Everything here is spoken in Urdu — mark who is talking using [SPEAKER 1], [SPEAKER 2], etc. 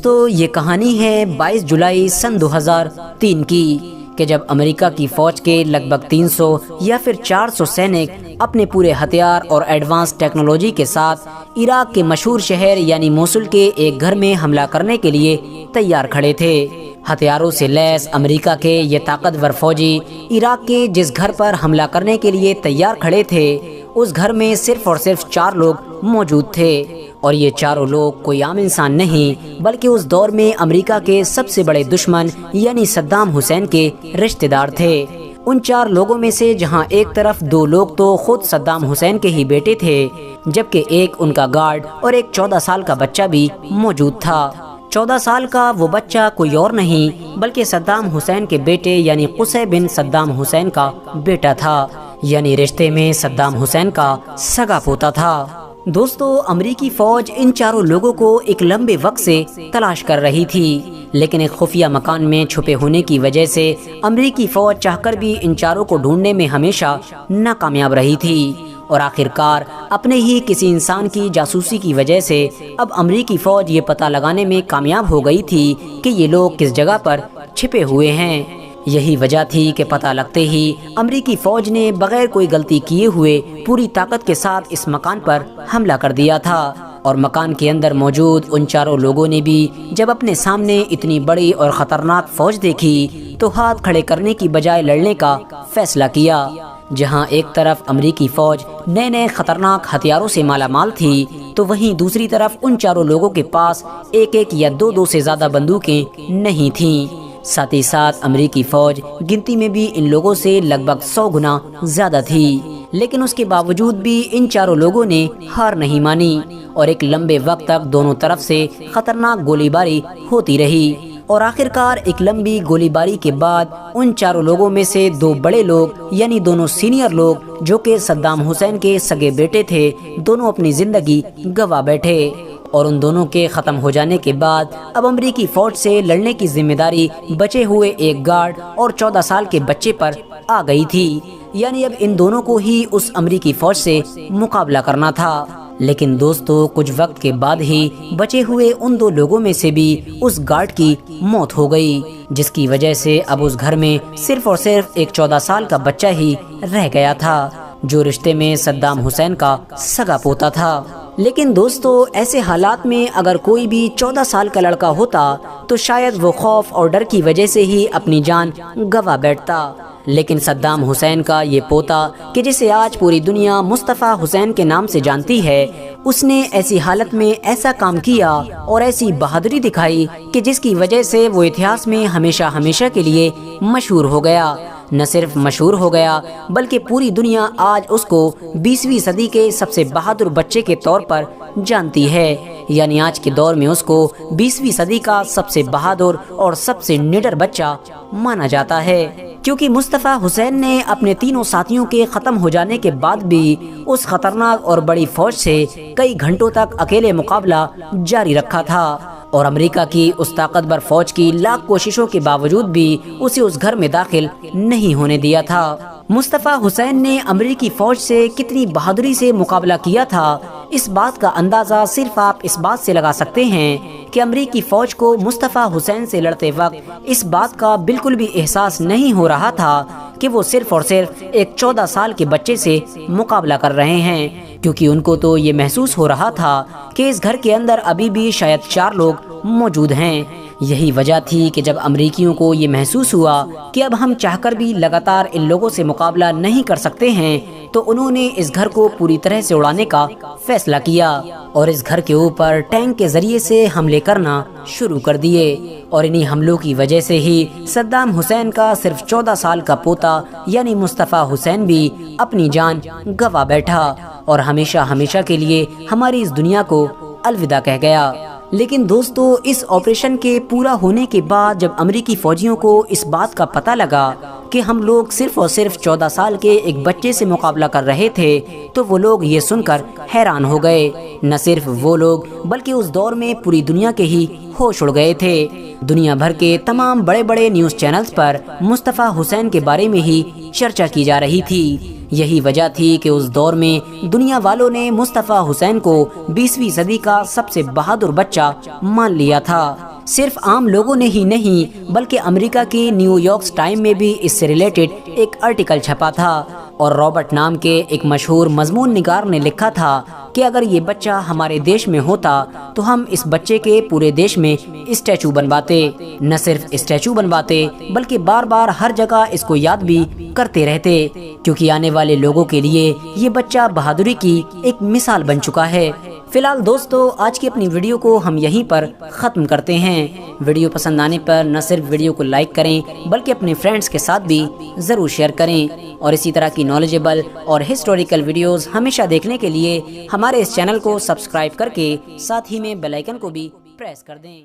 [SPEAKER 1] دوستو یہ کہانی ہے 22 جولائی سن 2003 کی کہ جب امریکہ کی فوج کے لگ بھگ 300 یا پھر 400 سینک اپنے پورے ہتھیار اور ایڈوانس ٹیکنالوجی کے ساتھ عراق کے مشہور شہر یعنی موصل کے ایک گھر میں حملہ کرنے کے لیے تیار کھڑے تھے۔ ہتھیاروں سے لیس امریکہ کے یہ طاقتور فوجی عراق کے جس گھر پر حملہ کرنے کے لیے تیار کھڑے تھے اس گھر میں صرف اور صرف 4 لوگ موجود تھے، اور یہ چاروں لوگ کوئی عام انسان نہیں بلکہ اس دور میں امریکہ کے سب سے بڑے دشمن یعنی صدام حسین کے رشتہ دار تھے۔ ان 4 لوگوں میں سے جہاں ایک طرف 2 لوگ تو خود صدام حسین کے ہی بیٹے تھے، جبکہ ایک ان کا گارڈ اور ایک 14 سال کا بچہ بھی موجود تھا۔ 14 سال کا وہ بچہ کوئی اور نہیں بلکہ صدام حسین کے بیٹے یعنی قصی بن صدام حسین کا بیٹا تھا، یعنی رشتے میں صدام حسین کا سگا پوتا تھا۔ دوستو امریکی فوج ان 4 لوگوں کو ایک لمبے وقت سے تلاش کر رہی تھی، لیکن ایک خفیہ مکان میں چھپے ہونے کی وجہ سے امریکی فوج چاہ کر بھی ان 4 کو ڈھونڈنے میں ہمیشہ ناکامیاب رہی تھی، اور آخرکار اپنے ہی کسی انسان کی جاسوسی کی وجہ سے اب امریکی فوج یہ پتہ لگانے میں کامیاب ہو گئی تھی کہ یہ لوگ کس جگہ پر چھپے ہوئے ہیں۔ یہی وجہ تھی کہ پتہ لگتے ہی امریکی فوج نے بغیر کوئی غلطی کیے ہوئے پوری طاقت کے ساتھ اس مکان پر حملہ کر دیا تھا، اور مکان کے اندر موجود ان 4 لوگوں نے بھی جب اپنے سامنے اتنی بڑی اور خطرناک فوج دیکھی تو ہاتھ کھڑے کرنے کی بجائے لڑنے کا فیصلہ کیا۔ جہاں ایک طرف امریکی فوج نئے خطرناک ہتھیاروں سے مالا مال تھی تو وہیں دوسری طرف ان 4 لوگوں کے پاس ایک یا دو سے زیادہ بندوقیں نہیں تھیں۔ ساتھ ہی ساتھ امریکی فوج گنتی میں بھی ان لوگوں سے لگ بھگ 100 گنا زیادہ تھی، لیکن اس کے باوجود بھی ان 4 لوگوں نے ہار نہیں مانی، اور ایک لمبے وقت تک دونوں طرف سے خطرناک گولی باری ہوتی رہی، اور آخرکار ایک لمبی گولی باری کے بعد ان 4 لوگوں میں سے 2 بڑے لوگ یعنی دونوں سینئر لوگ جو کہ صدام حسین کے سگے بیٹے تھے، دونوں اپنی زندگی گنوا بیٹھے، اور ان دونوں کے ختم ہو جانے کے بعد اب امریکی فوج سے لڑنے کی ذمہ داری بچے ہوئے ایک گارڈ اور 14 سال کے بچے پر آ گئی تھی، یعنی اب ان دونوں کو ہی اس امریکی فوج سے مقابلہ کرنا تھا۔ لیکن دوستو کچھ وقت کے بعد ہی بچے ہوئے ان 2 لوگوں میں سے بھی اس گارڈ کی موت ہو گئی، جس کی وجہ سے اب اس گھر میں صرف اور صرف ایک 14 سال کا بچہ ہی رہ گیا تھا جو رشتے میں صدام حسین کا سگا پوتا تھا۔ لیکن دوستو ایسے حالات میں اگر کوئی بھی 14 سال کا لڑکا ہوتا تو شاید وہ خوف اور ڈر کی وجہ سے ہی اپنی جان گنوا بیٹھتا، لیکن صدام حسین کا یہ پوتا کہ جسے آج پوری دنیا مصطفیٰ حسین کے نام سے جانتی ہے، اس نے ایسی حالت میں ایسا کام کیا اور ایسی بہادری دکھائی کہ جس کی وجہ سے وہ اتہاس میں ہمیشہ کے لیے مشہور ہو گیا۔ نہ صرف مشہور ہو گیا بلکہ پوری دنیا آج اس کو 20ویں صدی کے سب سے بہادر بچے کے طور پر جانتی ہے، یعنی آج کے دور میں اس کو 20ویں صدی کا سب سے بہادر اور سب سے نڈر بچہ مانا جاتا ہے، کیونکہ مصطفیٰ حسین نے اپنے 3 ساتھیوں کے ختم ہو جانے کے بعد بھی اس خطرناک اور بڑی فوج سے کئی گھنٹوں تک اکیلے مقابلہ جاری رکھا تھا، اور امریکہ کی اس طاقتور فوج کی لاکھ کوششوں کے باوجود بھی اسے اس گھر میں داخل نہیں ہونے دیا تھا۔ مصطفیٰ حسین نے امریکی فوج سے کتنی بہادری سے مقابلہ کیا تھا، اس بات کا اندازہ صرف آپ اس بات سے لگا سکتے ہیں کہ امریکی فوج کو مصطفیٰ حسین سے لڑتے وقت اس بات کا بالکل بھی احساس نہیں ہو رہا تھا کہ وہ صرف اور صرف ایک 14 سال کے بچے سے مقابلہ کر رہے ہیں، کیونکہ ان کو تو یہ محسوس ہو رہا تھا کہ اس گھر کے اندر ابھی بھی شاید 4 لوگ موجود ہیں۔ یہی وجہ تھی کہ جب امریکیوں کو یہ محسوس ہوا کہ اب ہم چاہ کر بھی لگاتار ان لوگوں سے مقابلہ نہیں کر سکتے ہیں تو انہوں نے اس گھر کو پوری طرح سے اڑانے کا فیصلہ کیا، اور اس گھر کے اوپر ٹینک کے ذریعے سے حملے کرنا شروع کر دیے، اور انہی حملوں کی وجہ سے ہی صدام حسین کا صرف 14 سال کا پوتا یعنی مصطفیٰ حسین بھی اپنی جان گنوا بیٹھا اور ہمیشہ کے لیے ہماری اس دنیا کو الوداع کہہ گیا۔ لیکن دوستو اس آپریشن کے پورا ہونے کے بعد جب امریکی فوجیوں کو اس بات کا پتہ لگا کہ ہم لوگ صرف اور صرف 14 سال کے ایک بچے سے مقابلہ کر رہے تھے تو وہ لوگ یہ سن کر حیران ہو گئے۔ نہ صرف وہ لوگ بلکہ اس دور میں پوری دنیا کے ہی ہوش اڑ گئے تھے۔ دنیا بھر کے تمام بڑے نیوز چینلز پر مصطفیٰ حسین کے بارے میں ہی چرچا کی جا رہی تھی۔ یہی وجہ تھی کہ اس دور میں دنیا والوں نے مصطفیٰ حسین کو 20ویں صدی کا سب سے بہادر بچہ مان لیا تھا۔ صرف عام لوگوں نے ہی نہیں بلکہ امریکہ کی نیو یارک ٹائم میں بھی اس سے ریلیٹڈ ایک آرٹیکل چھپا تھا، اور رابرٹ نام کے ایک مشہور مضمون نگار نے لکھا تھا کہ اگر یہ بچہ ہمارے دیش میں ہوتا تو ہم اس بچے کے پورے دیش میں اسٹیچو بنواتے، نہ صرف اسٹیچو بنواتے بلکہ بار بار ہر جگہ اس کو یاد بھی کرتے رہتے، کیونکہ آنے والے لوگوں کے لیے یہ بچہ بہادری کی ایک مثال بن چکا ہے۔ فی الحال دوستو، آج کی اپنی ویڈیو کو ہم یہیں پر ختم کرتے ہیں۔ ویڈیو پسند آنے پر نہ صرف ویڈیو کو لائک کریں بلکہ اپنے فرینڈز کے ساتھ بھی ضرور شیئر کریں، اور اسی طرح کی نالجیبل اور ہسٹوریکل ویڈیوز ہمیشہ دیکھنے کے لیے ہمارے اس چینل کو سبسکرائب کر کے ساتھ ہی میں بیل آئیکن کو بھی پریس کر دیں۔